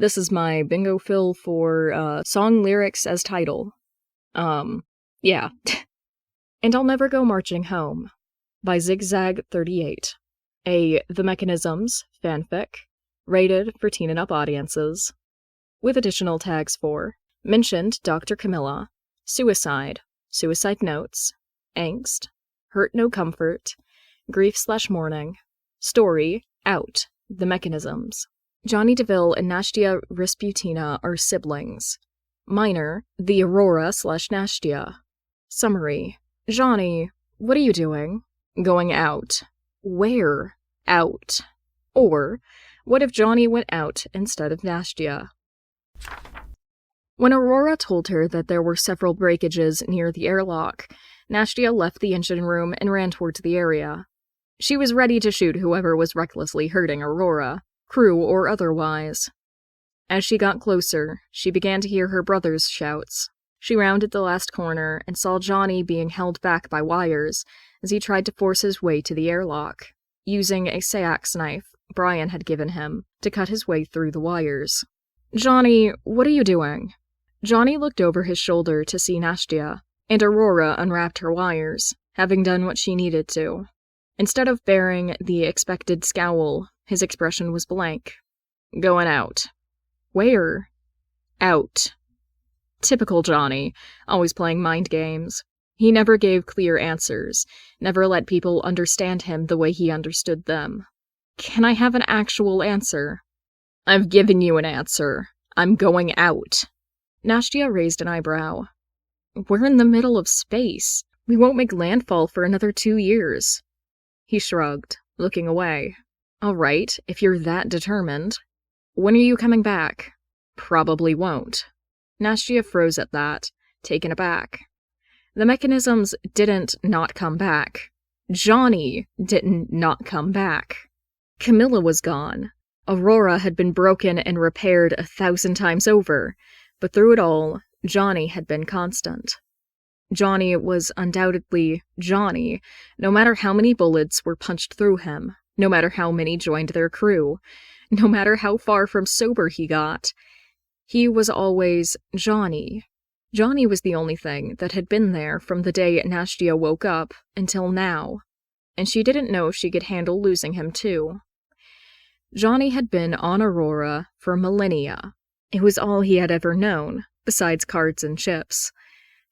This is my bingo fill for song lyrics as title. Yeah. And I'll Never Go Marching Home by Zigzag38. A The Mechanisms fanfic, rated for teen and up audiences, with additional tags for mentioned Dr. Camilla, suicide, suicide notes, angst, hurt no comfort, grief/mourning, story, out, The Mechanisms. Jonny DeVille and Nastya Rasputina are siblings. Minor, the Aurora/Nastya. Summary. Jonny, what are you doing? Going out. Where? Out. Or, what if Jonny went out instead of Nastya? When Aurora told her that there were several breakages near the airlock, Nastya left the engine room and ran towards the area. She was ready to shoot whoever was recklessly hurting Aurora, crew or otherwise. As she got closer, she began to hear her brother's shouts. She rounded the last corner and saw Jonny being held back by wires as he tried to force his way to the airlock, using a seax knife Brian had given him to cut his way through the wires. Jonny, what are you doing? Jonny looked over his shoulder to see Nastya, and Aurora unwrapped her wires, having done what she needed to. Instead of bearing the expected scowl, his expression was blank. Going out. Where? Out. Typical Jonny, always playing mind games. He never gave clear answers, never let people understand him the way he understood them. Can I have an actual answer? I've given you an answer. I'm going out. Nastya raised an eyebrow. We're in the middle of space. We won't make landfall for another 2 years. He shrugged, looking away. All right, if you're that determined. When are you coming back? Probably won't. Nastya froze at that, taken aback. The Mechanisms didn't not come back. Jonny didn't not come back. Camilla was gone. Aurora had been broken and repaired 1,000 times over, but through it all, Jonny had been constant. Jonny was undoubtedly Jonny, no matter how many bullets were punched through him, no matter how many joined their crew, no matter how far from sober he got. He was always Jonny. Jonny was the only thing that had been there from the day Nastya woke up until now, and she didn't know she could handle losing him too. Jonny had been on Aurora for millennia. It was all he had ever known, besides cards and chips.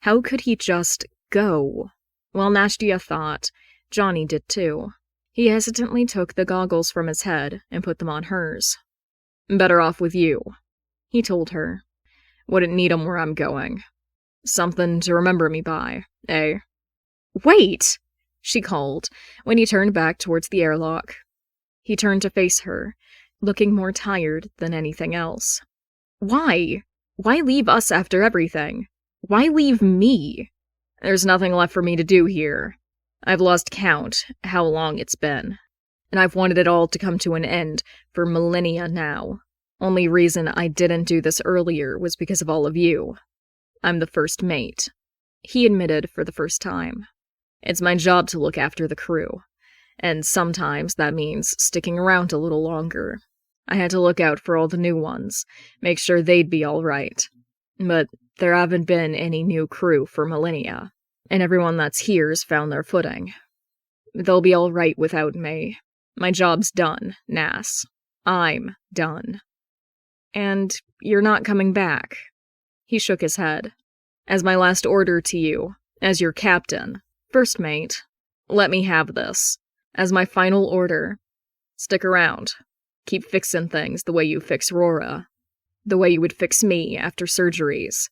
How could he just go? Well, Nastya thought. Jonny did too. He hesitantly took the goggles from his head and put them on hers. Better off with you, he told her. Wouldn't need 'em where I'm going. Something to remember me by, eh? Wait, she called, when he turned back towards the airlock. He turned to face her, looking more tired than anything else. Why? Why leave us after everything? Why leave me? There's nothing left for me to do here. I've lost count how long it's been, and I've wanted it all to come to an end for millennia now. Only reason I didn't do this earlier was because of all of you. I'm the first mate, he admitted for the first time. It's my job to look after the crew, and sometimes that means sticking around a little longer. I had to look out for all the new ones, make sure they'd be all right. But there haven't been any new crew for millennia, and everyone that's here's found their footing. They'll be all right without me. My job's done, Nas. I'm done. And you're not coming back. He shook his head. As my last order to you, as your captain, first mate, let me have this. As my final order, stick around. Keep fixing things the way you fix Aurora. The way you would fix me after surgeries.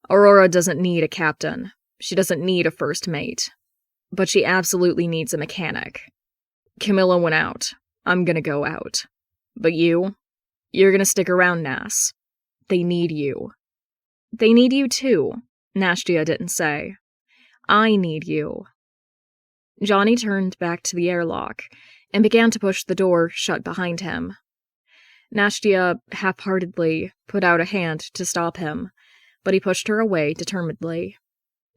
Aurora doesn't need a captain. She doesn't need a first mate. But she absolutely needs a mechanic. Camilla went out. I'm gonna go out. But you're gonna stick around, Nas. They need you. They need you too, Nastya didn't say. I need you. Jonny turned back to the airlock and began to push the door shut behind him. Nastya half-heartedly put out a hand to stop him, but he pushed her away determinedly,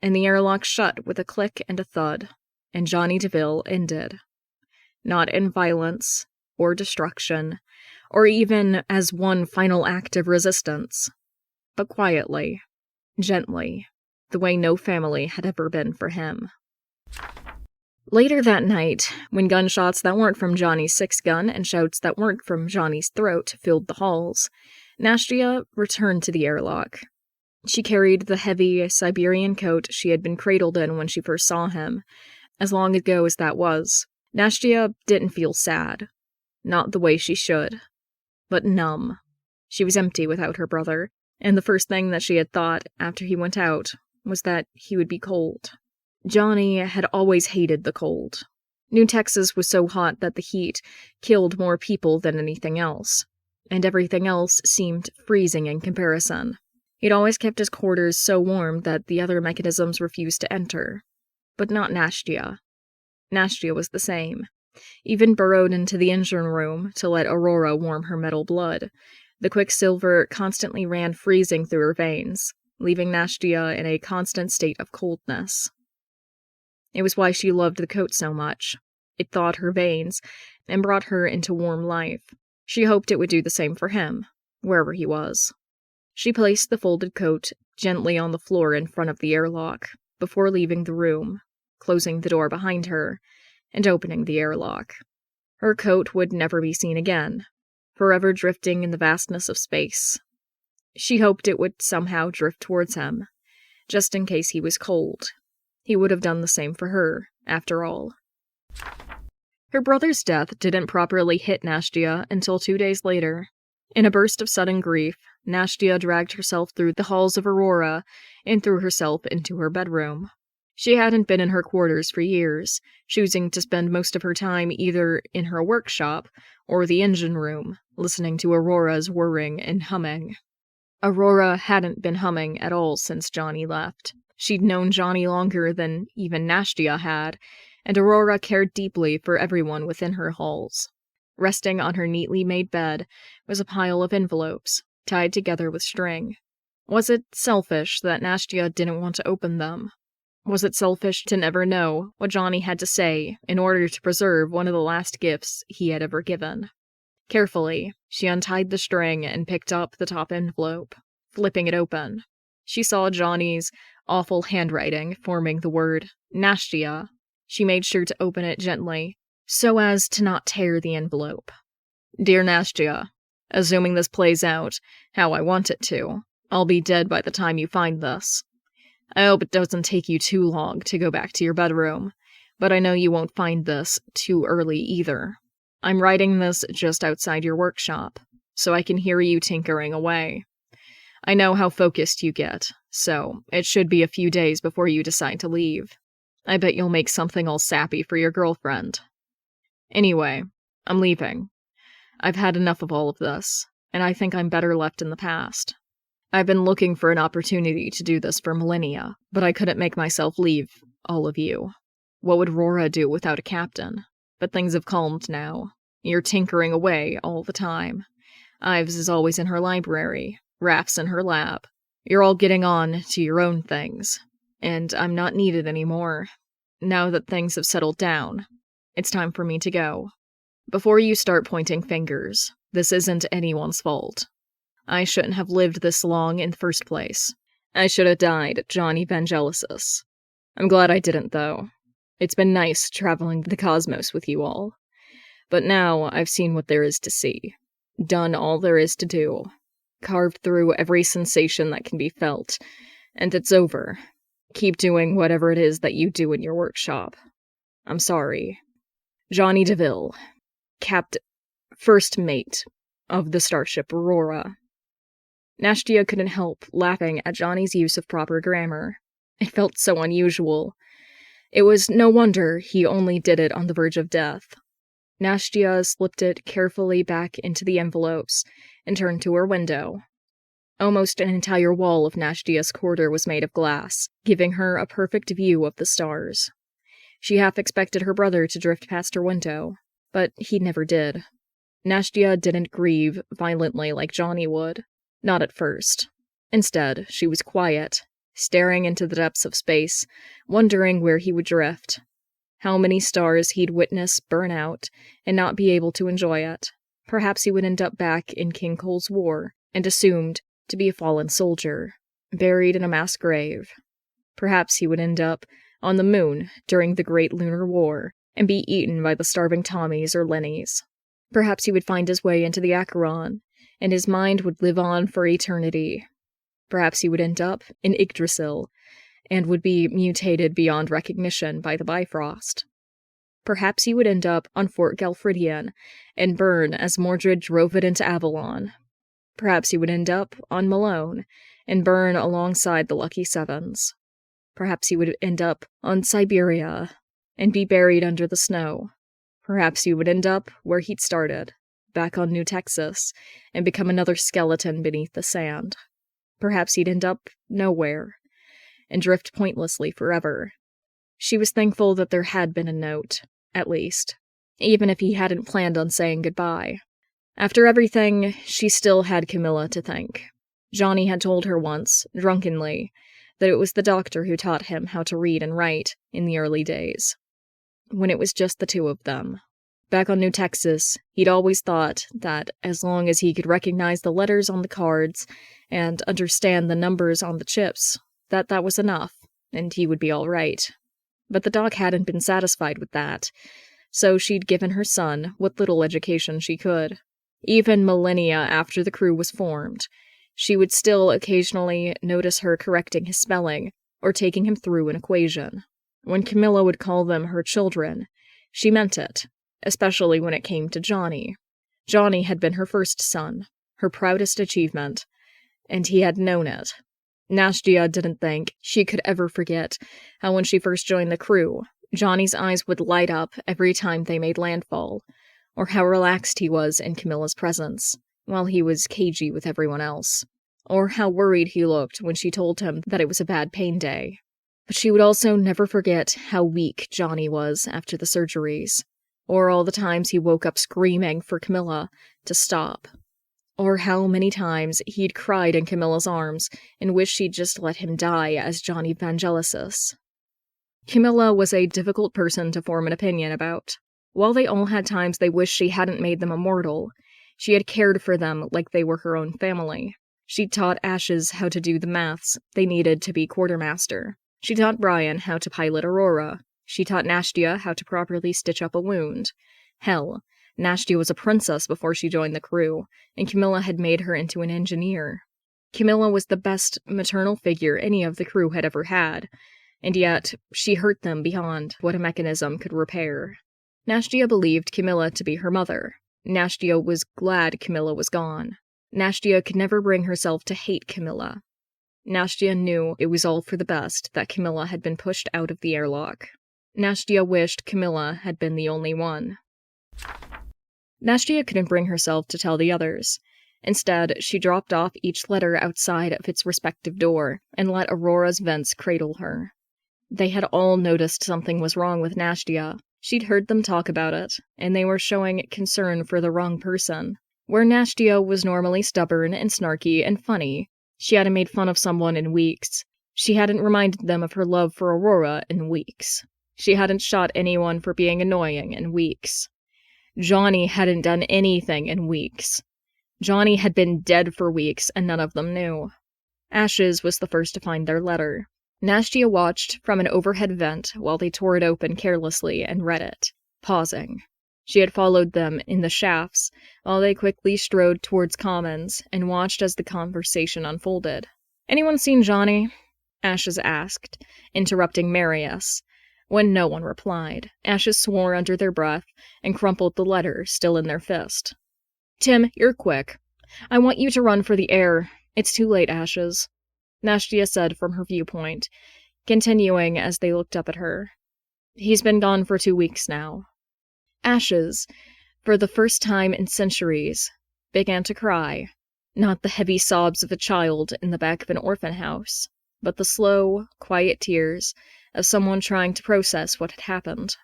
and the airlock shut with a click and a thud, and Jonny DeVille ended. Not in violence, or destruction, or even as one final act of resistance, but quietly, gently, the way no family had ever been for him. Later that night, when gunshots that weren't from Jonny's 6-gun and shouts that weren't from Jonny's throat filled the halls, Nastya returned to the airlock. She carried the heavy Siberian coat she had been cradled in when she first saw him. As long ago as that was, Nastya didn't feel sad. Not the way she should. But numb. She was empty without her brother, and the first thing that she had thought after he went out was that he would be cold. Jonny had always hated the cold. New Texas was so hot that the heat killed more people than anything else, and everything else seemed freezing in comparison. He'd always kept his quarters so warm that the other mechanisms refused to enter. But not Nastya. Nastya was the same. Even burrowed into the engine room to let Aurora warm her metal blood, the quicksilver constantly ran freezing through her veins, leaving Nastya in a constant state of coldness. It was why she loved the coat so much. It thawed her veins and brought her into warm life. She hoped it would do the same for him, wherever he was. She placed the folded coat gently on the floor in front of the airlock before leaving the room, closing the door behind her, and opening the airlock. Her coat would never be seen again, forever drifting in the vastness of space. She hoped it would somehow drift towards him, just in case he was cold. He would have done the same for her, after all. Her brother's death didn't properly hit Nastya until 2 days later. In a burst of sudden grief, Nastya dragged herself through the halls of Aurora and threw herself into her bedroom. She hadn't been in her quarters for years, choosing to spend most of her time either in her workshop or the engine room, listening to Aurora's whirring and humming. Aurora hadn't been humming at all since Jonny left. She'd known Jonny longer than even Nastya had, and Aurora cared deeply for everyone within her halls. Resting on her neatly made bed was a pile of envelopes, tied together with string. Was it selfish that Nastya didn't want to open them? Was it selfish to never know what Jonny had to say in order to preserve one of the last gifts he had ever given? Carefully, she untied the string and picked up the top envelope, flipping it open. She saw Jonny's awful handwriting forming the word Nastya. She made sure to open it gently, so as to not tear the envelope. Dear Nastya, assuming this plays out how I want it to, I'll be dead by the time you find this. I hope it doesn't take you too long to go back to your bedroom, but I know you won't find this too early either. I'm writing this just outside your workshop, so I can hear you tinkering away. I know how focused you get, so it should be a few days before you decide to leave. I bet you'll make something all sappy for your girlfriend. Anyway, I'm leaving. I've had enough of all of this, and I think I'm better left in the past. I've been looking for an opportunity to do this for millennia, but I couldn't make myself leave all of you. What would Rora do without a captain? But things have calmed now. You're tinkering away all the time. Ives is always in her library, Raph's in her lab. You're all getting on to your own things, and I'm not needed anymore. Now that things have settled down, it's time for me to go. Before you start pointing fingers, this isn't anyone's fault. I shouldn't have lived this long in the first place. I should have died John Evangelicis. I'm glad I didn't, though. It's been nice traveling the cosmos with you all. But now I've seen what there is to see. Done all there is to do. Carved through every sensation that can be felt. And it's over. Keep doing whatever it is that you do in your workshop. I'm sorry. Jonny DeVille, First Mate of the Starship Aurora. Nastya couldn't help laughing at Jonny's use of proper grammar. It felt so unusual. It was no wonder he only did it on the verge of death. Nastya slipped it carefully back into the envelopes and turned to her window. Almost an entire wall of Nastya's quarter was made of glass, giving her a perfect view of the stars. She half expected her brother to drift past her window, but he never did. Nastya didn't grieve violently like Jonny would. Not at first. Instead, she was quiet, staring into the depths of space, wondering where he would drift. How many stars he'd witness burn out and not be able to enjoy it. Perhaps he would end up back in King Cole's war and assumed to be a fallen soldier, buried in a mass grave. Perhaps he would end up on the moon during the Great Lunar War and be eaten by the starving Tommies or Lennies. Perhaps he would find his way into the Acheron, and his mind would live on for eternity. Perhaps he would end up in Yggdrasil, and would be mutated beyond recognition by the Bifrost. Perhaps he would end up on Fort Galfridian and burn as Mordred drove it into Avalon. Perhaps he would end up on Malone and burn alongside the Lucky Sevens. Perhaps he would end up on Siberia and be buried under the snow. Perhaps he would end up where he'd started, back on New Texas, and become another skeleton beneath the sand. Perhaps he'd end up nowhere, and drift pointlessly forever. She was thankful that there had been a note, at least, even if he hadn't planned on saying goodbye. After everything, she still had Camilla to thank. Jonny had told her once, drunkenly, that it was the doctor who taught him how to read and write in the early days, when it was just the two of them. Back on New Texas, he'd always thought that as long as he could recognize the letters on the cards and understand the numbers on the chips, that was enough, and he would be all right. But the doc hadn't been satisfied with that, so she'd given her son what little education she could. Even millennia after the crew was formed, she would still occasionally notice her correcting his spelling or taking him through an equation. When Camilla would call them her children, she meant it, especially when it came to Jonny. Jonny had been her first son, her proudest achievement, and he had known it. Nastya didn't think she could ever forget how when she first joined the crew, Jonny's eyes would light up every time they made landfall, or how relaxed he was in Camilla's presence, while he was cagey with everyone else, or how worried he looked when she told him that it was a bad pain day. But she would also never forget how weak Jonny was after the surgeries, or all the times he woke up screaming for Camilla to stop, or how many times he'd cried in Camilla's arms and wished she'd just let him die as Jonny Evangelicis. Camilla was a difficult person to form an opinion about. While they all had times they wished she hadn't made them immortal, she had cared for them like they were her own family. She'd taught Ashes how to do the maths they needed to be quartermaster. She taught Brian how to pilot Aurora. She taught Nastya how to properly stitch up a wound. Hell, Nastya was a princess before she joined the crew, and Camilla had made her into an engineer. Camilla was the best maternal figure any of the crew had ever had, and yet she hurt them beyond what a mechanism could repair. Nastya believed Camilla to be her mother. Nastya was glad Camilla was gone. Nastya could never bring herself to hate Camilla. Nastya knew it was all for the best that Camilla had been pushed out of the airlock. Nastya wished Camilla had been the only one. Nastya couldn't bring herself to tell the others. Instead, she dropped off each letter outside of its respective door and let Aurora's vents cradle her. They had all noticed something was wrong with Nastya. She'd heard them talk about it, and they were showing concern for the wrong person. Where Nastya was normally stubborn and snarky and funny, she hadn't made fun of someone in weeks. She hadn't reminded them of her love for Aurora in weeks. She hadn't shot anyone for being annoying in weeks. Jonny hadn't done anything in weeks. Jonny had been dead for weeks, and none of them knew. Ashes was the first to find their letter. Nastya watched from an overhead vent while they tore it open carelessly and read it, pausing. She had followed them in the shafts while they quickly strode towards Commons and watched as the conversation unfolded. "Anyone seen Jonny?" Ashes asked, interrupting Marius. When no one replied, Ashes swore under their breath and crumpled the letter still in their fist. "Tim, you're quick. I want you to run for the air. It's too late, Ashes," Nastya said from her viewpoint, continuing as they looked up at her. "He's been gone for 2 weeks now." Ashes, for the first time in centuries, began to cry, not the heavy sobs of a child in the back of an orphan house, but the slow, quiet tears of someone trying to process what had happened.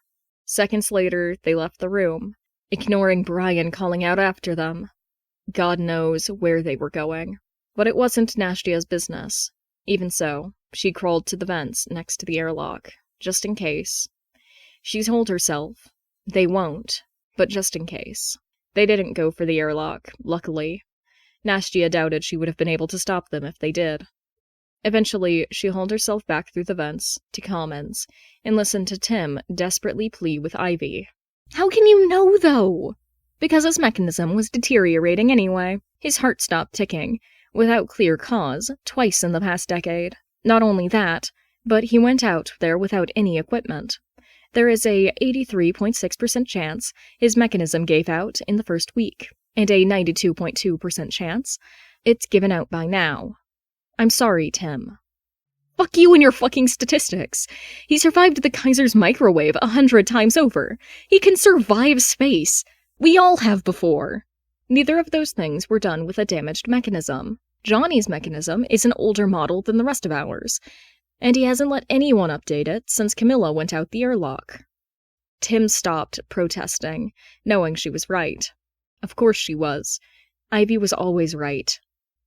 Seconds later, they left the room, ignoring Brian calling out after them. God knows where they were going. But it wasn't Nastya's business. Even so, she crawled to the vents next to the airlock, just in case. She told herself, they won't, but just in case. They didn't go for the airlock, luckily. Nastya doubted she would have been able to stop them if they did. Eventually, she hauled herself back through the vents to Commons and listened to Tim desperately plead with Ivy. How can you know, though? Because his mechanism was deteriorating anyway. His heart stopped ticking, without clear cause, twice in the past decade. Not only that, but he went out there without any equipment. There is a 83.6% chance his mechanism gave out in the first week, and a 92.2% chance it's given out by now. I'm sorry, Tim. Fuck you and your fucking statistics. He survived the Kaiser's microwave 100 times over. He can survive space. We all have before. Neither of those things were done with a damaged mechanism. Jonny's mechanism is an older model than the rest of ours, and he hasn't let anyone update it since Camilla went out the airlock. Tim stopped protesting, knowing she was right. Of course she was. Ivy was always right.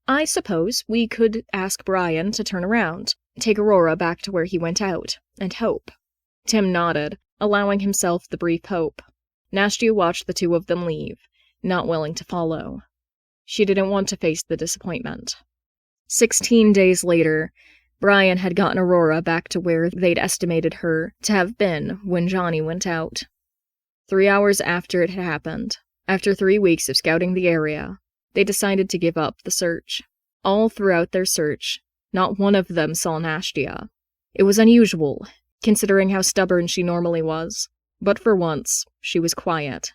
I suppose we could ask Brian to turn around, take Aurora back to where he went out, and hope. Tim nodded, allowing himself the brief hope. Nastya watched the two of them leave, not willing to follow. She didn't want to face the disappointment. 16 days later, Brian had gotten Aurora back to where they'd estimated her to have been when Jonny went out. 3 hours after it had happened, after 3 weeks of scouting the area, they decided to give up the search. All throughout their search, not one of them saw Nastya. It was unusual, considering how stubborn she normally was, but for once, she was quiet,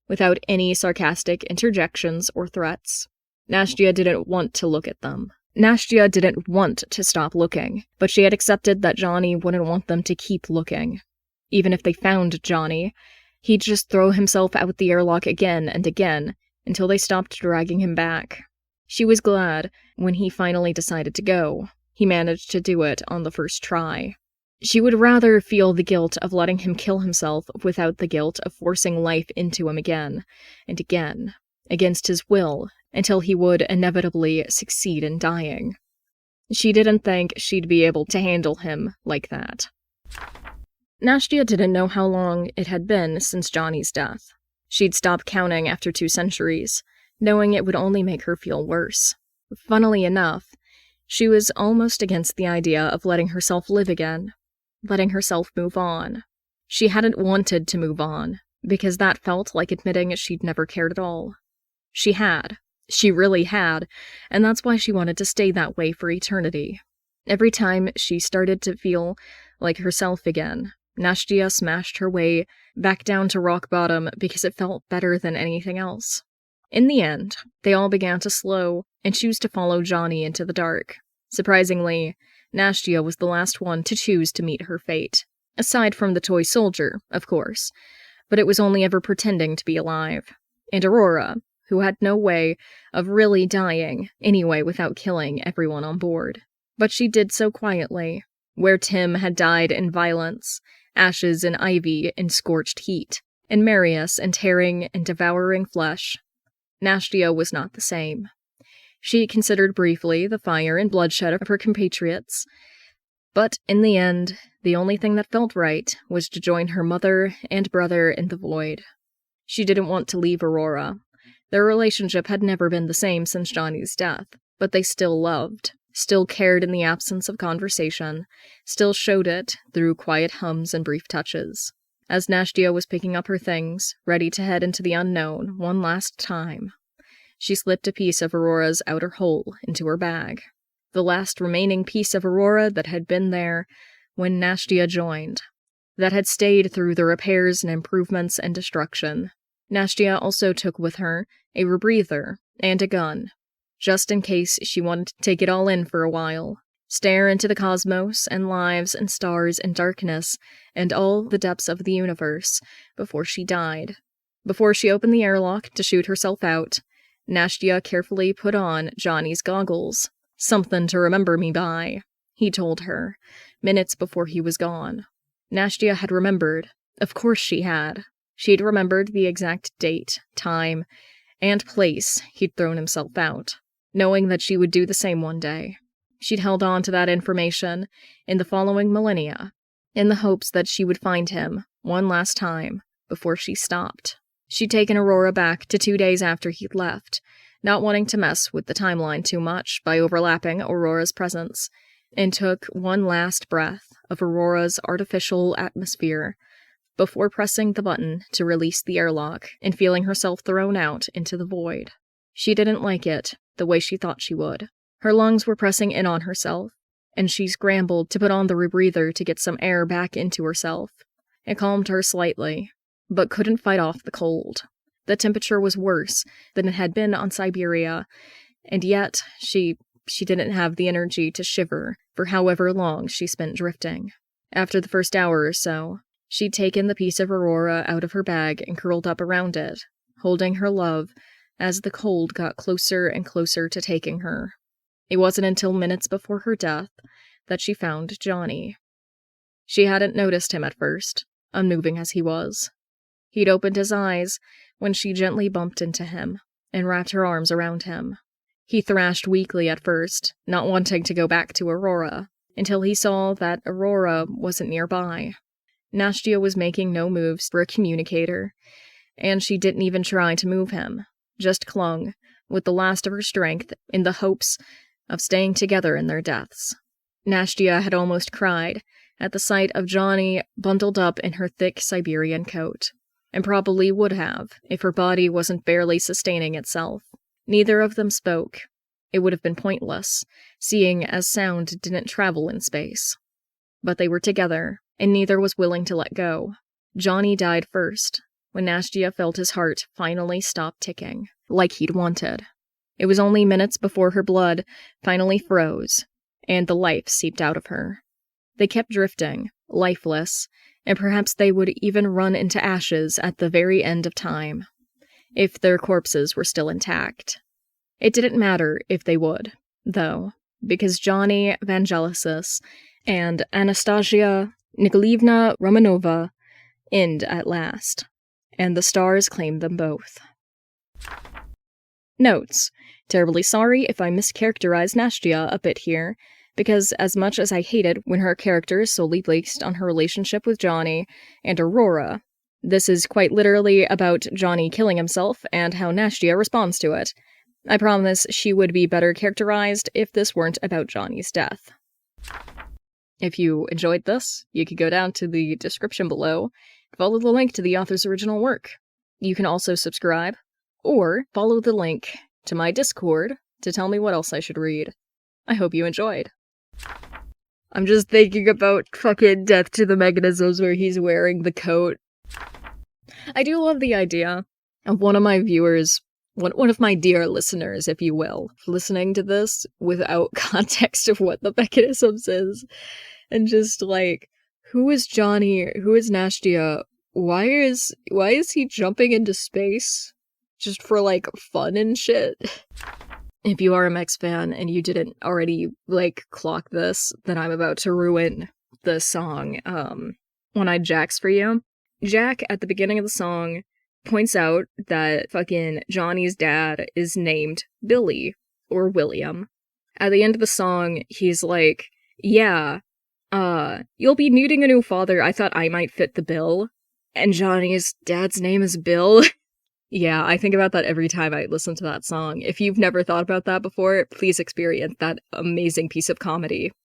without any sarcastic interjections or threats. Nastya didn't want to look at them. Nastya didn't want to stop looking, but she had accepted that Jonny wouldn't want them to keep looking. Even if they found Jonny, he'd just throw himself out the airlock again and again, until they stopped dragging him back. She was glad when he finally decided to go. He managed to do it on the first try. She would rather feel the guilt of letting him kill himself without the guilt of forcing life into him again and again, against his will, until he would inevitably succeed in dying. She didn't think she'd be able to handle him like that. Nastya didn't know how long it had been since Jonny's death. She'd stopped counting after 2 centuries, knowing it would only make her feel worse. Funnily enough, she was almost against the idea of letting herself live again, letting herself move on. She hadn't wanted to move on, because that felt like admitting she'd never cared at all. She had. She really had, and that's why she wanted to stay that way for eternity. Every time she started to feel like herself again, Nastya smashed her way back down to rock bottom because it felt better than anything else. In the end, they all began to slow and choose to follow Jonny into the dark. Surprisingly, Nastya was the last one to choose to meet her fate. Aside from the toy soldier, of course, but it was only ever pretending to be alive. And Aurora, who had no way of really dying anyway without killing everyone on board. But she did so quietly, where Tim had died in violence, ashes and ivy in scorched heat, and Marius in tearing and devouring flesh. Nastya was not the same. She considered briefly the fire and bloodshed of her compatriots, but in the end, the only thing that felt right was to join her mother and brother in the void. She didn't want to leave Aurora. Their relationship had never been the same since Jonny's death, but they still loved, still cared in the absence of conversation, still showed it through quiet hums and brief touches. As Nastya was picking up her things, ready to head into the unknown one last time, she slipped a piece of Aurora's outer hull into her bag. The last remaining piece of Aurora that had been there when Nastya joined, that had stayed through the repairs and improvements and destruction. Nastya also took with her a rebreather and a gun, just in case she wanted to take it all in for a while, stare into the cosmos and lives and stars and darkness and all the depths of the universe before she died. Before she opened the airlock to shoot herself out, Nastya carefully put on Jonny's goggles. "Something to remember me by," he told her, minutes before he was gone. Nastya had remembered. Of course she had. She'd remembered the exact date, time, and place he'd thrown himself out, knowing that she would do the same one day. She'd held on to that information in the following millennia, in the hopes that she would find him one last time before she stopped. She'd taken Aurora back to 2 days after he'd left, not wanting to mess with the timeline too much by overlapping Aurora's presence, and took one last breath of Aurora's artificial atmosphere before pressing the button to release the airlock and feeling herself thrown out into the void. She didn't like it the way she thought she would. Her lungs were pressing in on herself, and she scrambled to put on the rebreather to get some air back into herself. It calmed her slightly, but couldn't fight off the cold. The temperature was worse than it had been on Siberia, and yet she didn't have the energy to shiver for however long she spent drifting. After the first hour or so, she'd taken the piece of Aurora out of her bag and curled up around it, holding her love as the cold got closer and closer to taking her. It wasn't until minutes before her death that she found Jonny. She hadn't noticed him at first, unmoving as he was. He'd opened his eyes when she gently bumped into him and wrapped her arms around him. He thrashed weakly at first, not wanting to go back to Aurora, until he saw that Aurora wasn't nearby. Nastya was making no moves for a communicator, and she didn't even try to move him, just clung, with the last of her strength, in the hopes of staying together in their deaths. Nastya had almost cried at the sight of Jonny bundled up in her thick Siberian coat, and probably would have if her body wasn't barely sustaining itself. Neither of them spoke. It would have been pointless, seeing as sound didn't travel in space. But they were together, and neither was willing to let go. Jonny died first, when Nastya felt his heart finally stop ticking, like he'd wanted. It was only minutes before her blood finally froze, and the life seeped out of her. They kept drifting, lifeless, and perhaps they would even run into ashes at the very end of time, if their corpses were still intact. It didn't matter if they would, though, because Jonny Vangelis and Anastasia Nikolaevna Romanova end at last, and the stars claimed them both. Notes. Terribly sorry if I mischaracterized Nastya a bit here, because as much as I hated when her character is solely based on her relationship with Jonny and Aurora, this is quite literally about Jonny killing himself and how Nastya responds to it. I promise she would be better characterized if this weren't about Jonny's death. If you enjoyed this, you could go down to the description below and follow the link to the author's original work. You can also subscribe, or follow the link to my Discord to tell me what else I should read. I hope you enjoyed. I'm just thinking about fucking Death to the Mechanisms where he's wearing the coat. I do love the idea of one of my viewers, one of my dear listeners, if you will, listening to this without context of what the Mechanisms is, and just like, who is Jonny? Who is Nastya? Why is he jumping into space? Just for, like, fun and shit? If you are a Mex fan and you didn't already, like, clock this, then I'm about to ruin the song, One-Eyed Jack's for you. Jack, at the beginning of the song, points out that fucking Jonny's dad is named Billy, or William. At the end of the song, he's like, yeah, you'll be needing a new father, I thought I might fit the bill. And Jonny's dad's name is Bill. Yeah, I think about that every time I listen to that song. If you've never thought about that before, please experience that amazing piece of comedy.